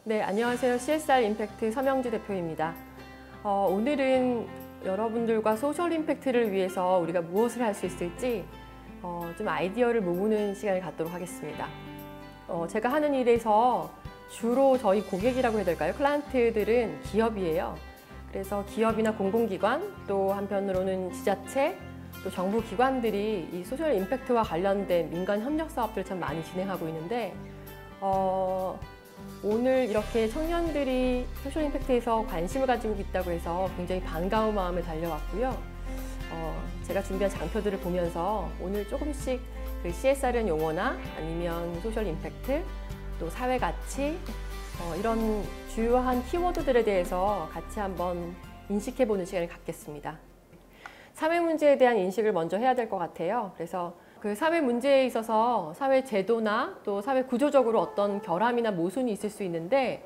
네, 안녕하세요. CSR 임팩트 서명주 대표입니다. 오늘은 여러분들과 소셜 임팩트를 위해서 우리가 무엇을 할 수 있을지 좀 아이디어를 모으는 시간을 갖도록 하겠습니다. 제가 하는 일에서 주로 저희 고객이라고 해야 될까요? 클라이언트들은 기업이에요. 그래서 기업이나 공공기관, 또 한편으로는 지자체, 또 정부 기관들이 이 소셜 임팩트와 관련된 민간 협력 사업들을 참 많이 진행하고 있는데 오늘 이렇게 청년들이 소셜 임팩트에서 관심을 가지고 있다고 해서 굉장히 반가운 마음에 달려왔고요. 제가 준비한 장표들을 보면서 오늘 조금씩 그 CSR은 용어나 아니면 소셜 임팩트, 또 사회 가치, 이런 주요한 키워드들에 대해서 같이 한번 인식해보는 시간을 갖겠습니다. 사회 문제에 대한 인식을 먼저 해야 될 것 같아요. 그래서 그 사회 문제에 있어서 사회 제도나 또 사회 구조적으로 어떤 결함이나 모순이 있을 수 있는데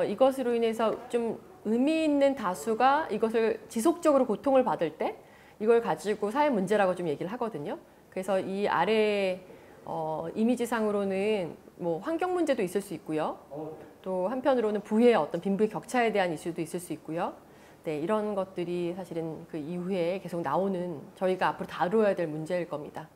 이것으로 인해서 좀 의미 있는 다수가 이것을 지속적으로 고통을 받을 때 이걸 가지고 사회 문제라고 좀 얘기를 하거든요. 그래서 이 아래 이미지상으로는 뭐 환경 문제도 있을 수 있고요. 또 한편으로는 부의 어떤 빈부의 격차에 대한 이슈도 있을 수 있고요. 네, 이런 것들이 사실은 그 이후에 계속 나오는 저희가 앞으로 다루어야 될 문제일 겁니다.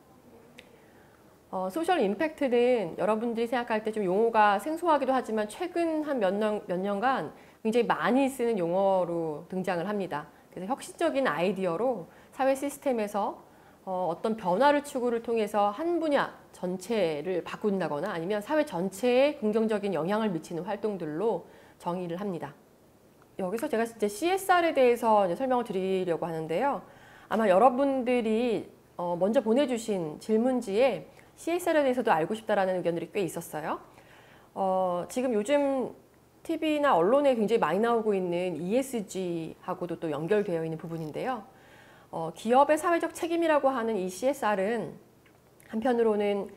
소셜 임팩트는 여러분들이 생각할 때 좀 용어가 생소하기도 하지만 최근 한 몇 년간 굉장히 많이 쓰는 용어로 등장을 합니다. 그래서 혁신적인 아이디어로 사회 시스템에서 어떤 변화를 추구를 통해서 한 분야 전체를 바꾼다거나 아니면 사회 전체에 긍정적인 영향을 미치는 활동들로 정의를 합니다. 여기서 제가 이제 CSR에 대해서 이제 설명을 드리려고 하는데요. 아마 여러분들이 먼저 보내주신 질문지에 CSR에 대해서도 알고 싶다라는 의견들이 꽤 있었어요. 지금 요즘 TV나 언론에 굉장히 많이 나오고 있는 ESG하고도 또 연결되어 있는 부분인데요. 기업의 사회적 책임이라고 하는 이 CSR은 한편으로는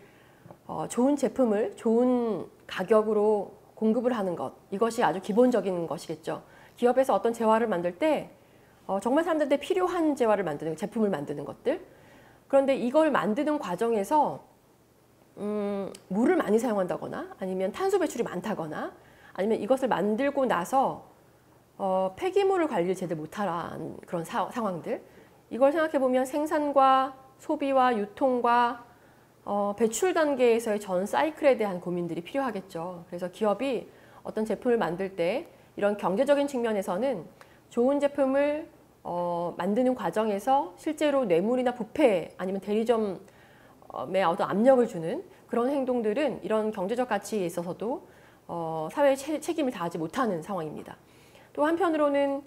좋은 제품을 좋은 가격으로 공급을 하는 것, 이것이 아주 기본적인 것이겠죠. 기업에서 어떤 재화를 만들 때 정말 사람들한테 필요한 재화를 만드는, 제품을 만드는 것들. 그런데 이걸 만드는 과정에서 물을 많이 사용한다거나 아니면 탄소 배출이 많다거나 아니면 이것을 만들고 나서 폐기물을 관리를 제대로 못하는 그런 상황들, 이걸 생각해 보면 생산과 소비와 유통과 배출 단계에서의 전 사이클에 대한 고민들이 필요하겠죠. 그래서 기업이 어떤 제품을 만들 때 이런 경제적인 측면에서는 좋은 제품을 만드는 과정에서 실제로 뇌물이나 부패 아니면 대리점에 어떤 압력을 주는 그런 행동들은 이런 경제적 가치에 있어서도 사회의 책임을 다하지 못하는 상황입니다. 또 한편으로는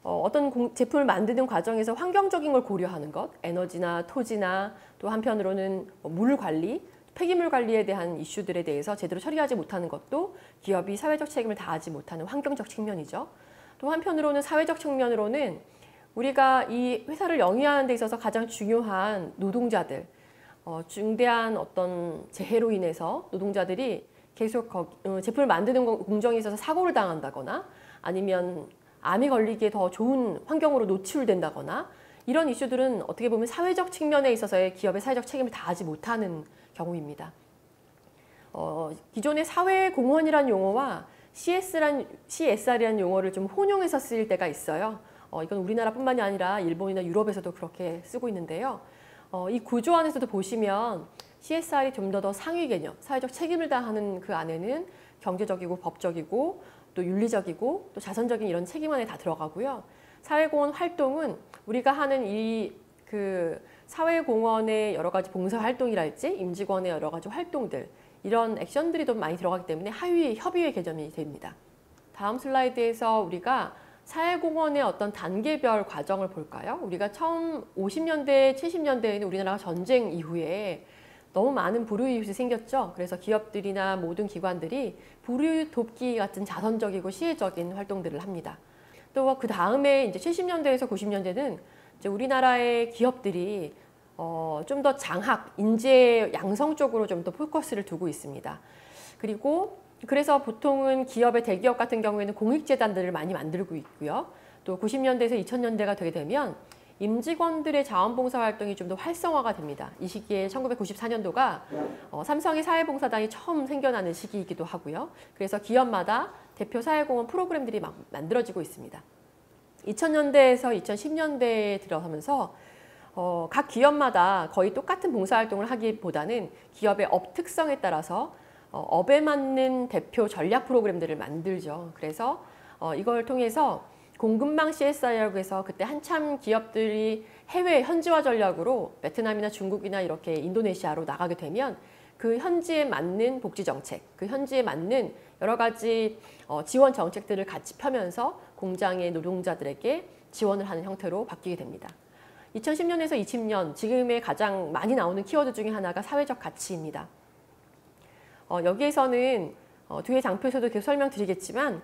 어떤 제품을 만드는 과정에서 환경적인 걸 고려하는 것, 에너지나 토지나 또 한편으로는 물 관리, 폐기물 관리에 대한 이슈들에 대해서 제대로 처리하지 못하는 것도 기업이 사회적 책임을 다하지 못하는 환경적 측면이죠. 또 한편으로는 사회적 측면으로는 우리가 이 회사를 영위하는 데 있어서 가장 중요한 노동자들, 중대한 어떤 재해로 인해서 노동자들이 계속 제품을 만드는 공정에 있어서 사고를 당한다거나 아니면 암이 걸리기에 더 좋은 환경으로 노출된다거나 이런 이슈들은 어떻게 보면 사회적 측면에 있어서의 기업의 사회적 책임을 다하지 못하는 경우입니다. 기존의 사회공헌이라는 용어와 CSR이라는 용어를 좀 혼용해서 쓰일 때가 있어요. 이건 우리나라뿐만이 아니라 일본이나 유럽에서도 그렇게 쓰고 있는데요. 이 구조 안에서도 보시면 CSR이 좀 더 상위 개념, 사회적 책임을 다하는 그 안에는 경제적이고 법적이고 또 윤리적이고 또 자선적인 이런 책임 안에 다 들어가고요. 사회공헌 활동은 우리가 하는 이 그 사회공헌의 여러 가지 봉사활동이랄지 임직원의 여러 가지 활동들, 이런 액션들이 더 많이 들어가기 때문에 하위, 협의의 개념이 됩니다. 다음 슬라이드에서 우리가 사회공헌의 어떤 단계별 과정을 볼까요? 우리가 처음 50년대, 70년대에는 우리나라가 전쟁 이후에 너무 많은 불우이웃이 생겼죠. 그래서 기업들이나 모든 기관들이 불우이웃 돕기 같은 자선적이고 시혜적인 활동들을 합니다. 또 그 다음에 이제 70년대에서 90년대는 이제 우리나라의 기업들이 좀 더 장학, 인재 양성 쪽으로 좀 더 포커스를 두고 있습니다. 그리고 그래서 보통은 기업의 대기업 같은 경우에는 공익재단들을 많이 만들고 있고요. 또 90년대에서 2000년대가 되게 되면 임직원들의 자원봉사 활동이 좀 더 활성화가 됩니다. 이 시기에 1994년도가 삼성의 사회봉사단이 처음 생겨나는 시기이기도 하고요. 그래서 기업마다 대표 사회공헌 프로그램들이 막 만들어지고 있습니다. 2000년대에서 2010년대에 들어서면서 각 기업마다 거의 똑같은 봉사활동을 하기보다는 기업의 업 특성에 따라서 업에 맞는 대표 전략 프로그램들을 만들죠. 그래서 이걸 통해서 공급망 CSR이라고 해서 그때 한참 기업들이 해외 현지화 전략으로 베트남이나 중국이나 이렇게 인도네시아로 나가게 되면 그 현지에 맞는 복지 정책, 그 현지에 맞는 여러 가지 지원 정책들을 같이 펴면서 공장의 노동자들에게 지원을 하는 형태로 바뀌게 됩니다. 2010년에서 2010년 지금의 가장 많이 나오는 키워드 중에 하나가 사회적 가치입니다. 여기에서는 뒤에 장표에서도 계속 설명드리겠지만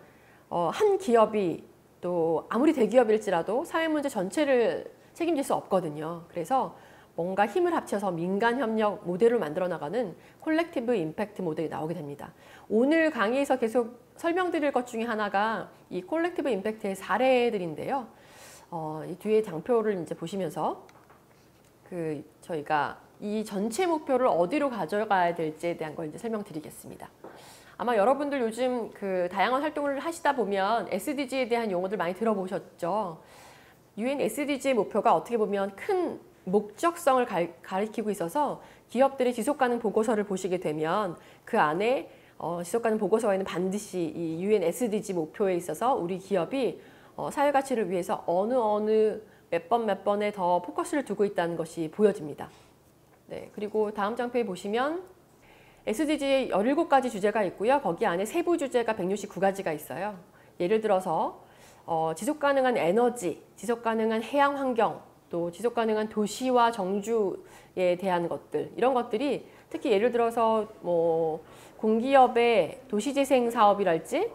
한 기업이 또 아무리 대기업일지라도 사회 문제 전체를 책임질 수 없거든요. 그래서 뭔가 힘을 합쳐서 민간 협력 모델을 만들어 나가는 콜렉티브 임팩트 모델이 나오게 됩니다. 오늘 강의에서 계속 설명드릴 것 중에 하나가 이 콜렉티브 임팩트의 사례들인데요. 이 뒤에 장표를 이제 보시면서 저희가 이 전체 목표를 어디로 가져가야 될지에 대한 걸 이제 설명드리겠습니다. 아마 여러분들 요즘 다양한 활동을 하시다 보면 SDG에 대한 용어들 많이 들어보셨죠. UN SDG의 목표가 어떻게 보면 큰 목적성을 가리키고 있어서 기업들의 지속가능 보고서를 보시게 되면 그 안에 지속가능 보고서에는 반드시 이 UN SDG 목표에 있어서 우리 기업이 사회가치를 위해서 어느 몇 번에 더 포커스를 두고 있다는 것이 보여집니다. 네, 그리고 다음 장표에 보시면 SDG에 17가지 주제가 있고요. 거기 안에 세부 주제가 169가지가 있어요. 예를 들어서 지속가능한 에너지, 지속가능한 해양 환경, 또 지속가능한 도시와 정주에 대한 것들, 이런 것들이 특히 예를 들어서 공기업의 도시재생 사업이랄지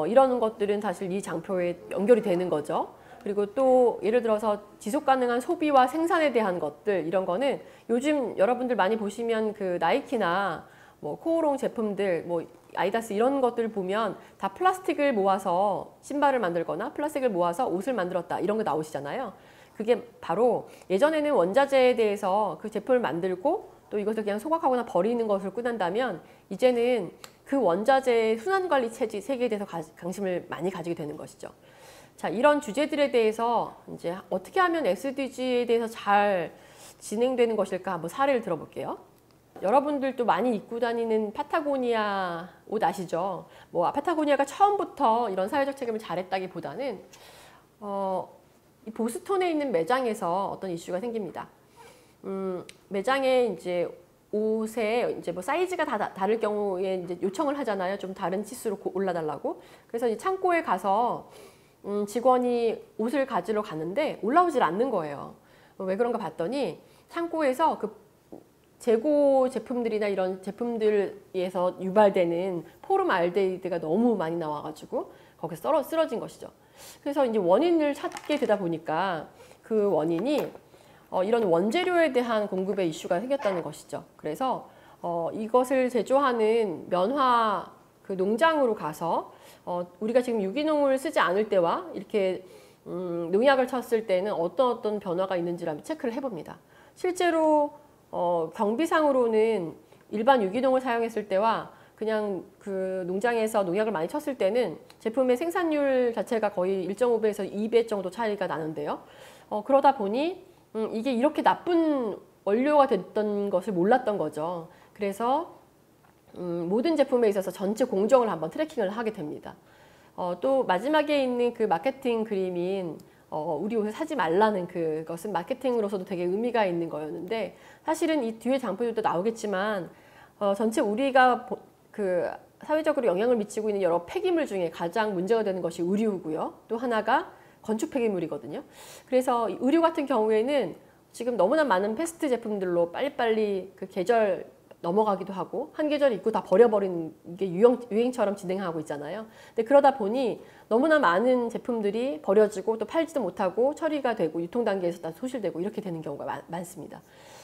이런 것들은 사실 이 장표에 연결이 되는 거죠. 그리고 또 예를 들어서 지속가능한 소비와 생산에 대한 것들, 이런 거는 요즘 여러분들 많이 보시면 나이키나 코오롱 제품들, 아디다스 이런 것들을 보면 다 플라스틱을 모아서 신발을 만들거나 플라스틱을 모아서 옷을 만들었다, 이런 거 나오시잖아요. 그게 바로 예전에는 원자재에 대해서 그 제품을 만들고 또 이것을 그냥 소각하거나 버리는 것을 끝난다면 이제는 그 원자재의 순환관리 체계에 대해서 관심을 많이 가지게 되는 것이죠. 자, 이런 주제들에 대해서 이제 어떻게 하면 SDG에 대해서 잘 진행되는 것일까 한번 사례를 들어볼게요. 여러분들도 많이 입고 다니는 파타고니아 옷 아시죠? 파타고니아가 처음부터 이런 사회적 책임을 잘했다기보다는 이 보스턴에 있는 매장에서 어떤 이슈가 생깁니다. 매장에 이제 옷에 이제 사이즈가 다 다를 경우에 이제 요청을 하잖아요. 좀 다른 치수로 올라달라고. 그래서 이 창고에 가서 직원이 옷을 가지러 갔는데 올라오질 않는 거예요. 왜 그런가 봤더니 창고에서 재고 제품들이나 이런 제품들에서 유발되는 포름알데히드가 너무 많이 나와가지고 거기서 쓰러진 것이죠. 그래서 이제 원인을 찾게 되다 보니까 그 원인이 이런 원재료에 대한 공급의 이슈가 생겼다는 것이죠. 그래서 이것을 제조하는 면화 농장으로 가서 우리가 지금 유기농을 쓰지 않을 때와 이렇게 농약을 쳤을 때는 어떤 변화가 있는지를 한번 체크를 해봅니다. 실제로 경비상으로는 일반 유기농을 사용했을 때와 그냥 농장에서 농약을 많이 쳤을 때는 제품의 생산율 자체가 거의 1.5배에서 2배 정도 차이가 나는데요. 그러다 보니 이게 이렇게 나쁜 원료가 됐던 것을 몰랐던 거죠. 그래서 모든 제품에 있어서 전체 공정을 한번 트래킹을 하게 됩니다. 또 마지막에 있는 그 마케팅 그림인 우리 옷을 사지 말라는 그것은 마케팅으로서도 되게 의미가 있는 거였는데 사실은 이 뒤에 장표도 나오겠지만 전체 우리가 사회적으로 영향을 미치고 있는 여러 폐기물 중에 가장 문제가 되는 것이 의류고요. 또 하나가 건축 폐기물이거든요. 그래서 의류 같은 경우에는 지금 너무나 많은 패스트 제품들로 빨리빨리 계절 넘어가기도 하고 한 계절 입고 다 버려버리는 게 유행처럼 진행하고 있잖아요. 근데 그러다 보니 너무나 많은 제품들이 버려지고 또 팔지도 못하고 처리가 되고 유통 단계에서 다 소실되고 이렇게 되는 경우가 많습니다.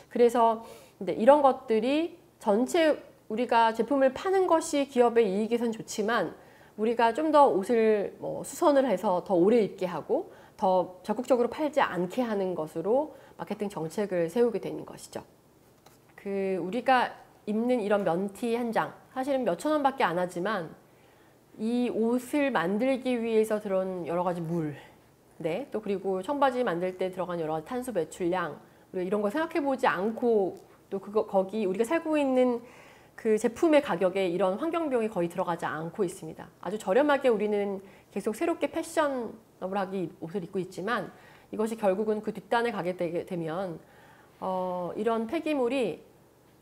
그래서 이런 것들이 전체 우리가 제품을 파는 것이 기업의 이익에선 좋지만 우리가 좀 더 옷을 수선을 해서 더 오래 입게 하고 더 적극적으로 팔지 않게 하는 것으로 마케팅 정책을 세우게 되는 것이죠. 우리가 입는 이런 면티 한 장, 사실은 몇천 원밖에 안 하지만 이 옷을 만들기 위해서 들어온 여러 가지 물, 네, 또 그리고 청바지 만들 때 들어간 여러 가지 탄소 배출량, 우리가 이런 거 생각해 보지 않고 또 거기 우리가 살고 있는 그 제품의 가격에 이런 환경 비용이 거의 들어가지 않고 있습니다. 아주 저렴하게 우리는 계속 새롭게 패셔너블하게 옷을 입고 있지만 이것이 결국은 그 뒷단에 가게 되면 이런 폐기물이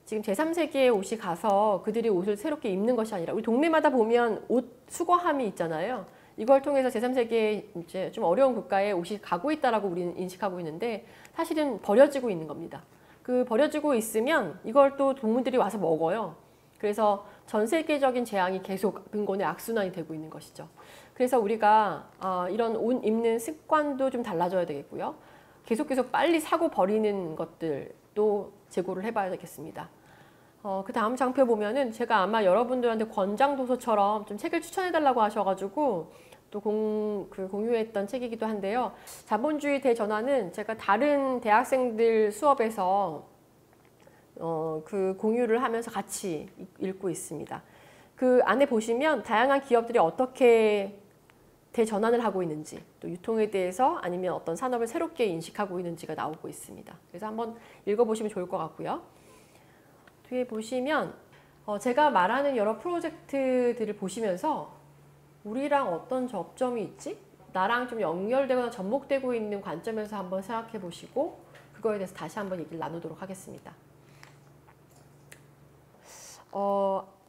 지금 제3세계의 옷이 가서 그들이 옷을 새롭게 입는 것이 아니라 우리 동네마다 보면 옷 수거함이 있잖아요. 이걸 통해서 제3세계의 이제 좀 어려운 국가에 옷이 가고 있다라고 우리는 인식하고 있는데 사실은 버려지고 있는 겁니다. 그 버려지고 있으면 이걸 또 동물들이 와서 먹어요. 그래서 전 세계적인 재앙이 계속 빈곤의 악순환이 되고 있는 것이죠. 그래서 우리가 이런 옷 입는 습관도 좀 달라져야 되겠고요. 계속 빨리 사고 버리는 것들도 제고를 해봐야 되겠습니다. 그 다음 장표 보면은 제가 아마 여러분들한테 권장도서처럼 좀 책을 추천해달라고 하셔가지고 또 공유했던 책이기도 한데요. 자본주의 대전환은 제가 다른 대학생들 수업에서 그 공유를 하면서 같이 읽고 있습니다. 그 안에 보시면 다양한 기업들이 어떻게 대전환을 하고 있는지, 또 유통에 대해서 아니면 어떤 산업을 새롭게 인식하고 있는지가 나오고 있습니다. 그래서 한번 읽어보시면 좋을 것 같고요. 뒤에 보시면 제가 말하는 여러 프로젝트들을 보시면서 우리랑 어떤 접점이 있지? 나랑 좀 연결되거나 접목되고 있는 관점에서 한번 생각해 보시고 그거에 대해서 다시 한번 얘기를 나누도록 하겠습니다.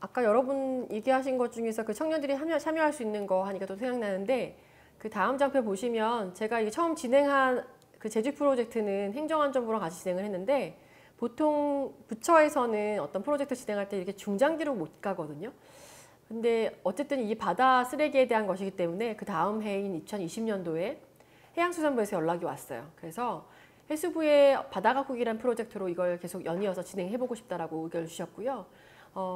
아까 여러분 얘기하신 것 중에서 그 청년들이 참여할 수 있는 거 하니까 또 생각나는데 그 다음 장표 보시면 제가 이게 처음 진행한 그 제주 프로젝트는 행정안전부랑 같이 진행을 했는데 보통 부처에서는 어떤 프로젝트 진행할 때 이렇게 중장기로 못 가거든요. 근데 어쨌든 이 바다 쓰레기에 대한 것이기 때문에 그 다음 해인 2020년도에 해양수산부에서 연락이 왔어요. 그래서 해수부의 바다가꾸기라는 프로젝트로 이걸 계속 연이어서 진행해보고 싶다라고 의견을 주셨고요.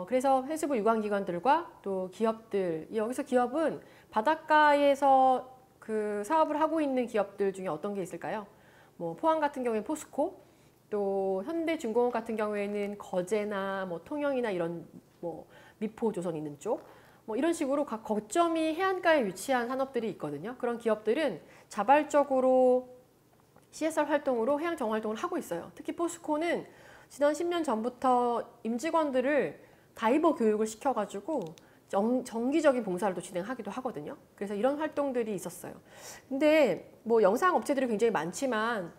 그래서 해수부 유관기관들과 또 기업들, 여기서 기업은 바닷가에서 그 사업을 하고 있는 기업들 중에 어떤 게 있을까요? 뭐 포항 같은 경우에 포스코, 또 현대중공업 같은 경우에는 거제나 뭐 통영이나 이런 뭐 미포조선 있는 쪽, 뭐 이런 식으로 각 거점이 해안가에 위치한 산업들이 있거든요. 그런 기업들은 자발적으로 CSR 활동으로 해양 정화 활동을 하고 있어요. 특히 포스코는 지난 10년 전부터 임직원들을 다이버 교육을 시켜가지고 정기적인 봉사활도 진행하기도 하거든요. 그래서 이런 활동들이 있었어요. 근데 뭐 영상 업체들이 굉장히 많지만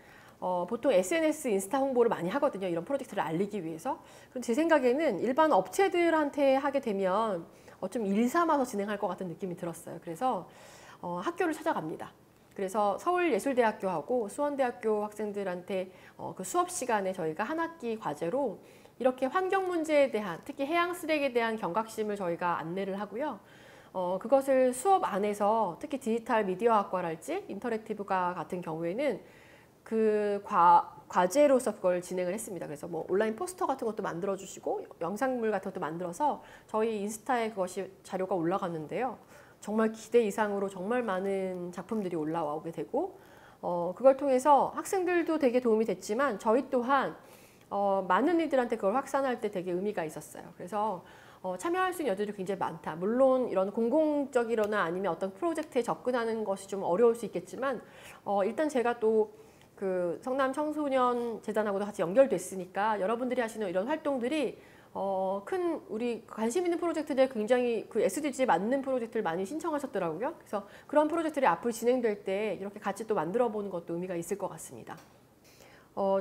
보통 SNS, 인스타 홍보를 많이 하거든요. 이런 프로젝트를 알리기 위해서. 그럼 제 생각에는 일반 업체들한테 하게 되면 좀 일 삼아서 진행할 것 같은 느낌이 들었어요. 그래서 학교를 찾아갑니다. 그래서 서울예술대학교하고 수원대학교 학생들한테 그 수업 시간에 저희가 한 학기 과제로 이렇게 환경 문제에 대한, 특히 해양 쓰레기에 대한 경각심을 저희가 안내를 하고요. 그것을 수업 안에서 특히 디지털 미디어학과랄지 인터랙티브과 같은 경우에는 그 과제로서 그걸 진행을 했습니다. 그래서 뭐 온라인 포스터 같은 것도 만들어 주시고 영상물 같은 것도 만들어서 저희 인스타에 그것이 자료가 올라갔는데요. 정말 기대 이상으로 정말 많은 작품들이 올라오게 되고 그걸 통해서 학생들도 되게 도움이 됐지만 저희 또한 많은 이들한테 그걸 확산할 때 되게 의미가 있었어요. 그래서 참여할 수 있는 여지도 굉장히 많다. 물론 이런 공공적이거나 아니면 어떤 프로젝트에 접근하는 것이 좀 어려울 수 있겠지만 일단 제가 또 그 성남 청소년 재단하고도 같이 연결됐으니까 여러분들이 하시는 이런 활동들이 큰 우리 관심 있는 프로젝트들 굉장히 그 SDG에 맞는 프로젝트를 많이 신청하셨더라고요. 그래서 그런 프로젝트들이 앞으로 진행될 때 이렇게 같이 또 만들어 보는 것도 의미가 있을 것 같습니다.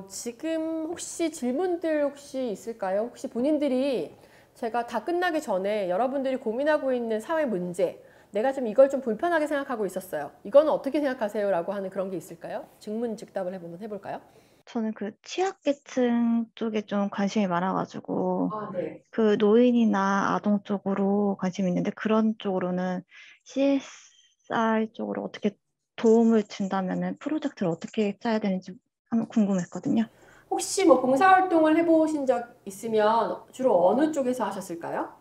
지금 혹시 질문들 혹시 있을까요? 혹시 본인들이 제가 다 끝나기 전에 여러분들이 고민하고 있는 사회 문제, 내가 좀 이걸 좀 불편하게 생각하고 있었어요. 이거는 어떻게 생각하세요? 라고 하는 그런 게 있을까요? 증문즉답을 해볼까요? 저는 그 취약계층 쪽에 좀 관심이 많아가지고, 네. 그 노인이나 아동 쪽으로 관심이 있는데, 그런 쪽으로는 CSR 쪽으로 어떻게 도움을 준다면은 프로젝트를 어떻게 짜야 되는지 한번 궁금했거든요. 혹시 뭐 봉사활동을 해보신 적 있으면 주로 어느 쪽에서 하셨을까요?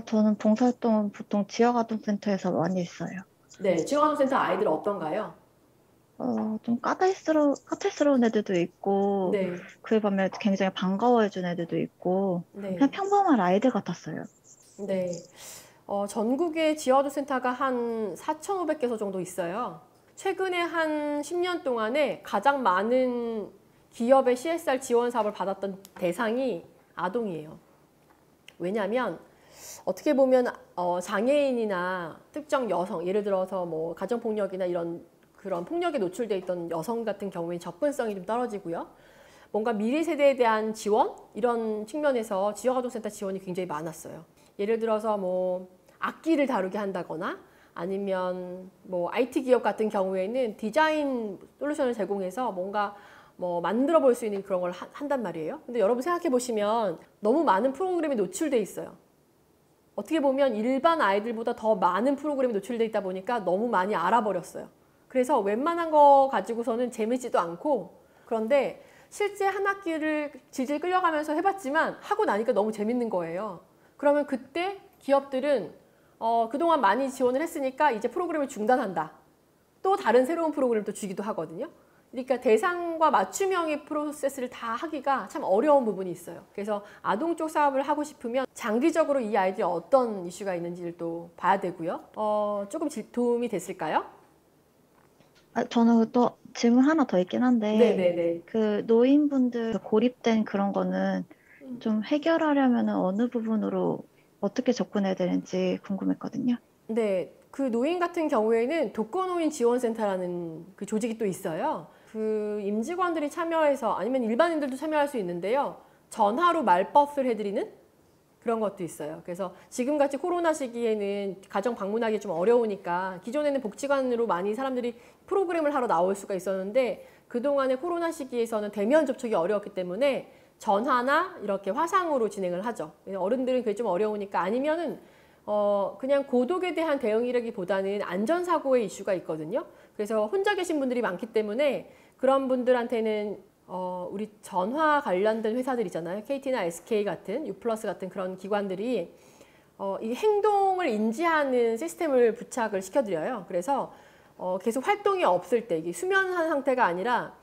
저는 봉사활동은 보통 지역아동센터에서 많이 했어요. 네, 지원센터 아이들 어떤가요? 좀 까탈스러운 애들도 있고, 네, 그에 반면 굉장히 반가워해준 애들도 있고, 그냥 네, 평범한 아이들 같았어요. 네. 전국에 지어도 센터가 한 4,500개소 정도 있어요. 최근에 한 10년 동안에 가장 많은 기업의 CSR 지원 사업을 받았던 대상이 아동이에요. 왜냐하면 어떻게 보면 장애인이나 특정 여성, 예를 들어서 뭐 가정폭력이나 이런 그런 폭력에 노출돼 있던 여성 같은 경우에 접근성이 좀 떨어지고요. 뭔가 미래 세대에 대한 지원 이런 측면에서 지역아동센터 지원이 굉장히 많았어요. 예를 들어서 뭐 악기를 다루게 한다거나 아니면 뭐 IT 기업 같은 경우에는 디자인 솔루션을 제공해서 뭔가 뭐 만들어 볼 수 있는 그런 걸 한단 말이에요. 근데 여러분 생각해 보시면 너무 많은 프로그램에 노출돼 있어요. 어떻게 보면 일반 아이들보다 더 많은 프로그램에 노출돼 있다 보니까 너무 많이 알아버렸어요. 그래서 웬만한 거 가지고서는 재밌지도 않고, 그런데 실제 한 학기를 질질 끌려가면서 해봤지만 하고 나니까 너무 재밌는 거예요. 그러면 그때 기업들은 그동안 많이 지원을 했으니까 이제 프로그램을 중단한다. 또 다른 새로운 프로그램을 또 주기도 하거든요. 그러니까 대상과 맞춤형의 프로세스를 다 하기가 참 어려운 부분이 있어요. 그래서 아동 쪽 사업을 하고 싶으면 장기적으로 이 아이들이 어떤 이슈가 있는지를 또 봐야 되고요. 조금 도움이 됐을까요? 저는 또 질문 하나 더 있긴 한데, 네네네. 그 노인분들 고립된 그런 거는 좀 해결하려면 어느 부분으로 어떻게 접근해야 되는지 궁금했거든요. 네, 그 노인 같은 경우에는 독거노인 지원센터라는 그 조직이 또 있어요. 그 임직원들이 참여해서 아니면 일반인들도 참여할 수 있는데요. 전화로 말벗을 해드리는 그런 것도 있어요. 그래서 지금같이 코로나 시기에는 가정 방문하기 좀 어려우니까 기존에는 복지관으로 많이 사람들이 프로그램을 하러 나올 수가 있었는데 그동안의 코로나 시기에서는 대면 접촉이 어려웠기 때문에 전화나 이렇게 화상으로 진행을 하죠. 어른들은 그게 좀 어려우니까 아니면은 그냥 고독에 대한 대응이라기보다는 안전사고의 이슈가 있거든요. 그래서 혼자 계신 분들이 많기 때문에 그런 분들한테는 우리 전화 관련된 회사들 있잖아요. KT나 SK 같은, 유플러스 같은 그런 기관들이 이 행동을 인지하는 시스템을 부착을 시켜드려요. 그래서 계속 활동이 없을 때, 이게 수면한 상태가 아니라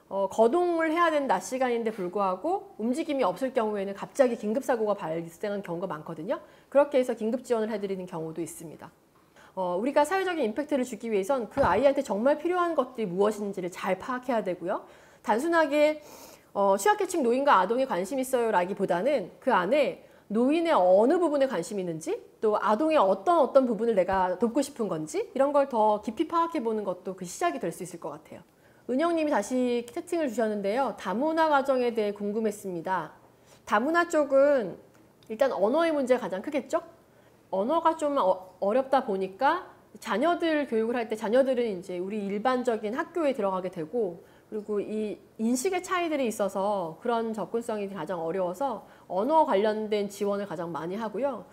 거동을 해야 되는 낮 시간인데 불구하고 움직임이 없을 경우에는 갑자기 긴급사고가 발생하는 경우가 많거든요. 그렇게 해서 긴급 지원을 해드리는 경우도 있습니다. 우리가 사회적인 임팩트를 주기 위해선 그 아이한테 정말 필요한 것들이 무엇인지를 잘 파악해야 되고요. 단순하게 취약계층 노인과 아동에 관심 있어요 라기보다는 그 안에 노인의 어느 부분에 관심이 있는지 또 아동의 어떤 부분을 내가 돕고 싶은 건지 이런 걸 더 깊이 파악해 보는 것도 그 시작이 될 수 있을 것 같아요. 은영님이 다시 채팅을 주셨는데요. 다문화 가정에 대해 궁금했습니다. 다문화 쪽은 일단 언어의 문제가 가장 크겠죠? 언어가 좀 어렵다 보니까 자녀들 교육을 할 때 자녀들은 이제 우리 일반적인 학교에 들어가게 되고 그리고 이 인식의 차이들이 있어서 그런 접근성이 가장 어려워서 언어 관련된 지원을 가장 많이 하고요.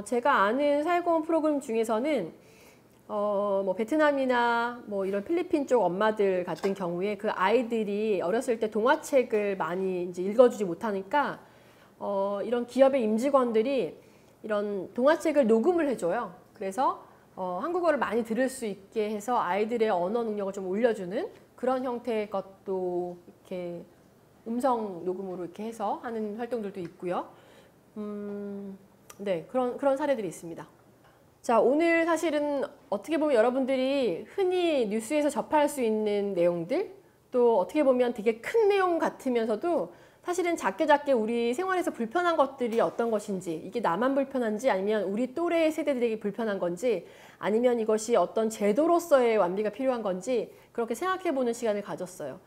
제가 아는 사회공헌 프로그램 중에서는 뭐 베트남이나 뭐 이런 필리핀 쪽 엄마들 같은 경우에 그 아이들이 어렸을 때 동화책을 많이 이제 읽어주지 못하니까 이런 기업의 임직원들이 이런 동화책을 녹음을 해줘요. 그래서 한국어를 많이 들을 수 있게 해서 아이들의 언어 능력을 좀 올려주는 그런 형태의 것도 이렇게 음성 녹음으로 이렇게 해서 하는 활동들도 있고요. 네, 그런 사례들이 있습니다. 자, 오늘 사실은 어떻게 보면 여러분들이 흔히 뉴스에서 접할 수 있는 내용들, 또 어떻게 보면 되게 큰 내용 같으면서도 사실은 작게 우리 생활에서 불편한 것들이 어떤 것인지, 이게 나만 불편한지 아니면 우리 또래 세대들에게 불편한 건지 아니면 이것이 어떤 제도로서의 완비가 필요한 건지 그렇게 생각해 보는 시간을 가졌어요.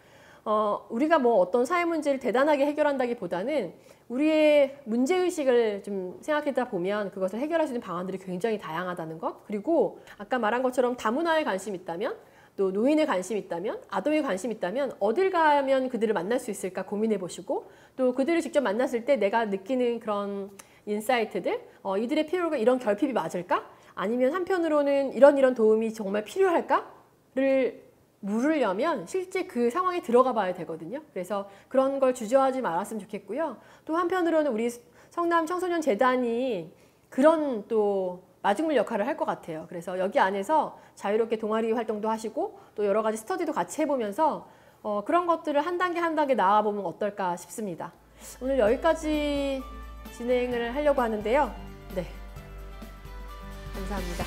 우리가 뭐 어떤 사회 문제를 대단하게 해결한다기보다는 우리의 문제의식을 좀 생각하다 보면 그것을 해결할 수 있는 방안들이 굉장히 다양하다는 것. 그리고 아까 말한 것처럼 다문화에 관심 있다면 또 노인에 관심 있다면 아동에 관심 있다면 어딜 가면 그들을 만날 수 있을까 고민해 보시고 또 그들을 직접 만났을 때 내가 느끼는 그런 인사이트들 이들의 필요가 이런 결핍이 맞을까? 아니면 한편으로는 이런 도움이 정말 필요할까?를 물으려면 실제 그 상황에 들어가 봐야 되거든요. 그래서 그런 걸 주저하지 말았으면 좋겠고요. 또 한편으로는 우리 성남 청소년 재단이 그런 또 마중물 역할을 할 것 같아요. 그래서 여기 안에서 자유롭게 동아리 활동도 하시고 또 여러 가지 스터디도 같이 해보면서 그런 것들을 한 단계 한 단계 나아보면 어떨까 싶습니다. 오늘 여기까지 진행을 하려고 하는데요. 네, 감사합니다.